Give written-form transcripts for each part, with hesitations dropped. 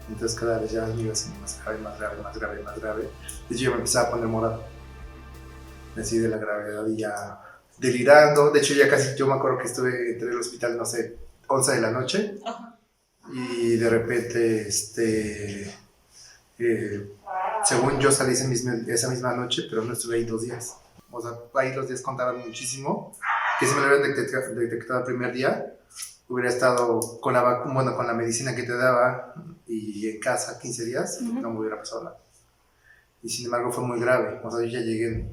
Entonces cada vez ya me iba haciendo más grave, más grave, más grave, más grave. De hecho yo me empezaba a poner morado, así de la gravedad y ya delirando. De hecho ya casi, yo me acuerdo que entré en el hospital, no sé, 11 de la noche. Ajá. Y de repente, según yo salí esa misma noche, pero no estuve ahí 2 días. O sea, ahí los días contaban muchísimo, que si me lo hubieran detectado el primer día, hubiera estado con con la medicina que te daba y en casa 15 días, no me hubiera pasado nada. Y sin embargo fue muy grave. O sea, yo ya llegué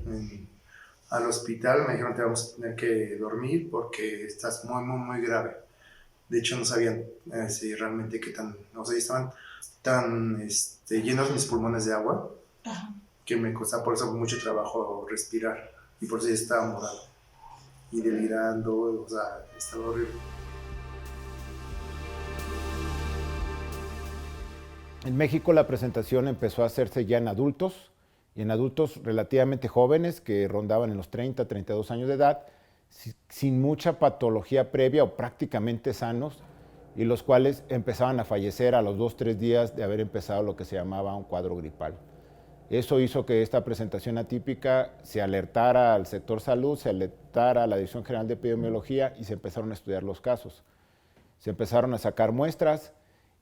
al hospital, me dijeron te vamos a tener que dormir porque estás muy, muy, muy grave. De hecho no sabían si realmente qué tan, o sea, estaban tan llenos mis pulmones de agua. Ajá. Que me costaba por eso mucho trabajo respirar y por eso ya estaba morado y delirando, o sea, estaba horrible. En México la presentación empezó a hacerse ya en adultos, y en adultos relativamente jóvenes que rondaban en los 30, 32 años de edad, sin mucha patología previa o prácticamente sanos, y los cuales empezaban a fallecer a los 2, 3 días de haber empezado lo que se llamaba un cuadro gripal. Eso hizo que esta presentación atípica se alertara al sector salud, se alertara a la Dirección General de Epidemiología y se empezaron a estudiar los casos. Se empezaron a sacar muestras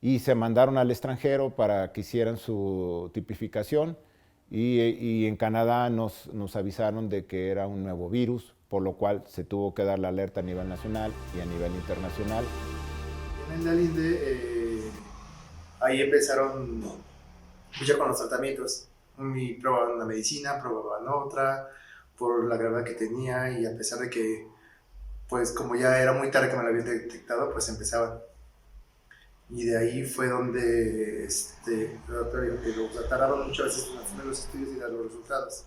y se mandaron al extranjero para que hicieran su tipificación y en Canadá nos avisaron de que era un nuevo virus, por lo cual se tuvo que dar la alerta a nivel nacional y a nivel internacional. En el INDE, ahí empezaron ya con los tratamientos. Probaban una medicina, probaban otra, por la gravedad que tenía y a pesar de que, pues como ya era muy tarde que me lo habían detectado, pues empezaban. Y de ahí fue donde el doctor dijo que tardaron muchas veces en hacer los estudios y dar los resultados.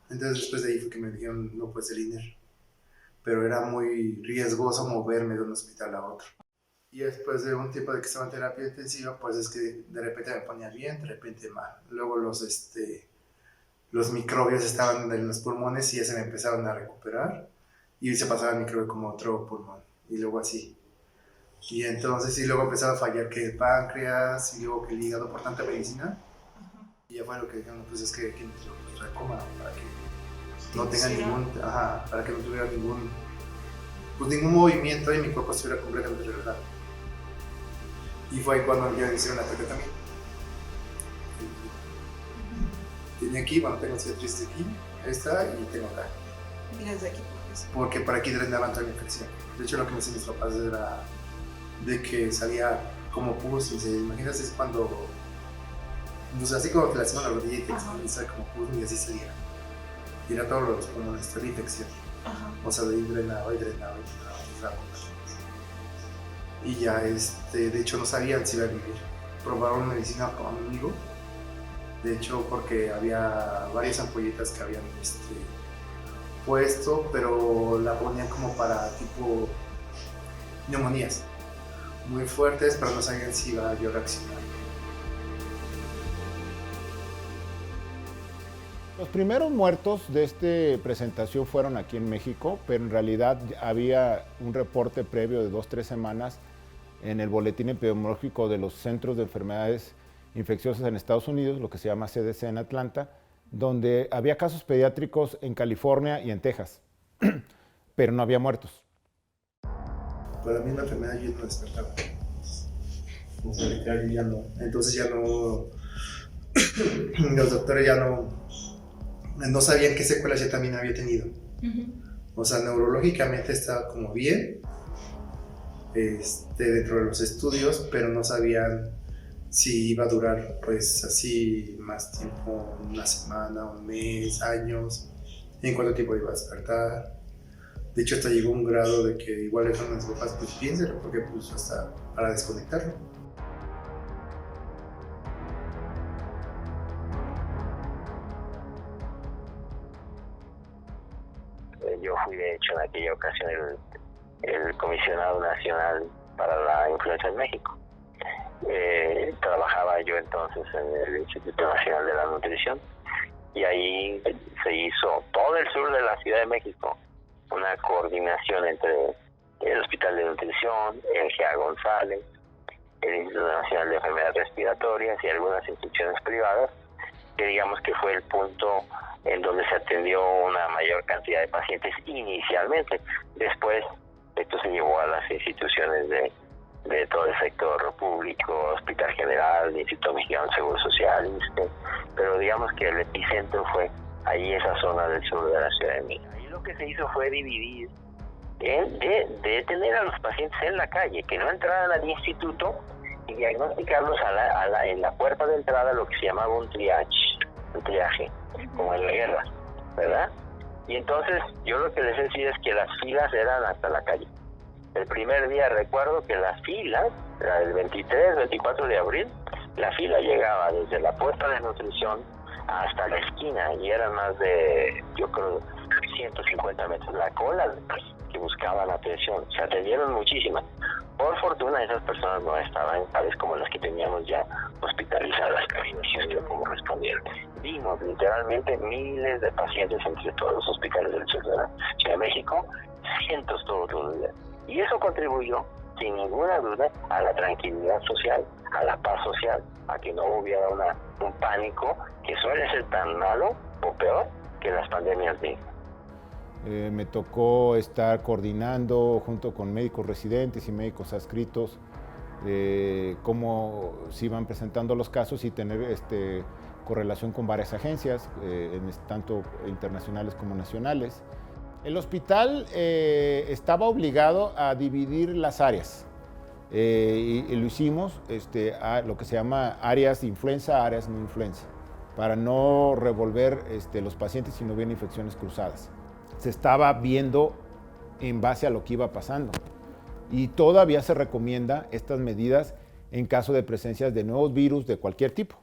Entonces después de ahí fue que me dijeron, no puede ser INER. Pero era muy riesgoso moverme de un hospital a otro. Y después de un tiempo de que estaba en terapia intensiva, pues es que de repente me ponía bien, de repente mal. Luego los microbios estaban en los pulmones y ya se me empezaron a recuperar. Y se pasaba el microbio como otro pulmón. Y luego así. Y entonces, y luego empezaba a fallar que el páncreas, y luego que el hígado por tanta medicina. Y ya fue lo que dijeron, pues es que aquí nos recoma para que no tenga para que no tuviera ningún movimiento y mi cuerpo estuviera completamente relajado. Y fue ahí cuando ya hicieron la placa también. Tenía aquí, bueno, tengo cicatrices aquí, esta y tengo acá. ¿Y las de aquí? Porque por aquí drenaban toda la infección. De hecho, lo que me decían mis papás era de que salía como pus, y se imaginas es cuando, pues así como te lastiman la rodilla y te sale como pus y así salía. Y era todos los pulmones, toda la infección. O sea, de ahí drenaba y drenaba y drenaba y drenaba. Y ya, de hecho, no sabían si iba a vivir. Probaron medicina con un amigo. De hecho, porque había varias ampolletas que habían puesto, pero la ponían como para tipo neumonías muy fuertes, pero no sabían si iba yo a reaccionar. Los primeros muertos de esta presentación fueron aquí en México, pero en realidad había un reporte previo de 2, 3 semanas en el boletín epidemiológico de los Centros de Enfermedades Infecciosas en Estados Unidos, lo que se llama CDC en Atlanta, donde había casos pediátricos en California y en Texas, pero no había muertos. Para mí la enfermedad yo no despertaba. O sea, literal, yo ya no. Entonces ya no. Los doctores ya no sabían qué secuelas yo también había tenido. O sea, neurológicamente estaba como bien dentro de los estudios, pero no sabían si iba a durar pues así más tiempo, una semana, un mes, años, en cuánto tiempo iba a despertar. De hecho, hasta llegó un grado de que igual le dijeron a mis papás, pues piénselo, porque pues hasta para desconectarlo. Yo fui de hecho en aquella ocasión el comisionado nacional para la influenza en México. Trabajaba yo aquel entonces en el Instituto Nacional de la Nutrición, y ahí se hizo todo el sur de la Ciudad de México una coordinación entre el Hospital de Nutrición, el GA González, el Instituto Nacional de Enfermedades Respiratorias y algunas instituciones privadas, que digamos que fue el punto en donde se atendió una mayor cantidad de pacientes inicialmente. Después esto se llevó a las instituciones de todo el sector público, Hospital General, Instituto Mexicano del Seguro Social, pero digamos que el epicentro fue ahí, esa zona del sur de la Ciudad de México. Ahí lo que se hizo fue dividir, de tener a los pacientes en la calle, que no entraran al instituto, y diagnosticarlos en la puerta de entrada, lo que se llamaba un triaje, como en la guerra, ¿verdad? Y entonces yo lo que les decía es que las filas eran hasta la calle. El primer día recuerdo que las filas, el 23, 24 de abril, la fila llegaba desde la puerta de nutrición hasta la esquina, y eran más de, yo creo, 150 metros. La cola que buscaban atención, se atendieron muchísimas. Por fortuna esas personas no estaban tales como las que teníamos ya hospitalizadas, que inició como respondieron. Vimos literalmente miles de pacientes entre todos los hospitales del sur de la Ciudad de México, cientos todos los días. Y eso contribuyó, sin ninguna duda, a la tranquilidad social, a la paz social, a que no hubiera un pánico que suele ser tan malo o peor que las pandemias mismas. Me tocó estar coordinando junto con médicos residentes y médicos adscritos cómo se iban presentando los casos y tener correlación con varias agencias, tanto internacionales como nacionales. El hospital estaba obligado a dividir las áreas y lo hicimos a lo que se llama áreas de influenza, áreas no influenza, para no revolver los pacientes si no hubiera infecciones cruzadas. Se estaba viendo en base a lo que iba pasando. Y todavía se recomienda estas medidas en caso de presencias de nuevos virus de cualquier tipo.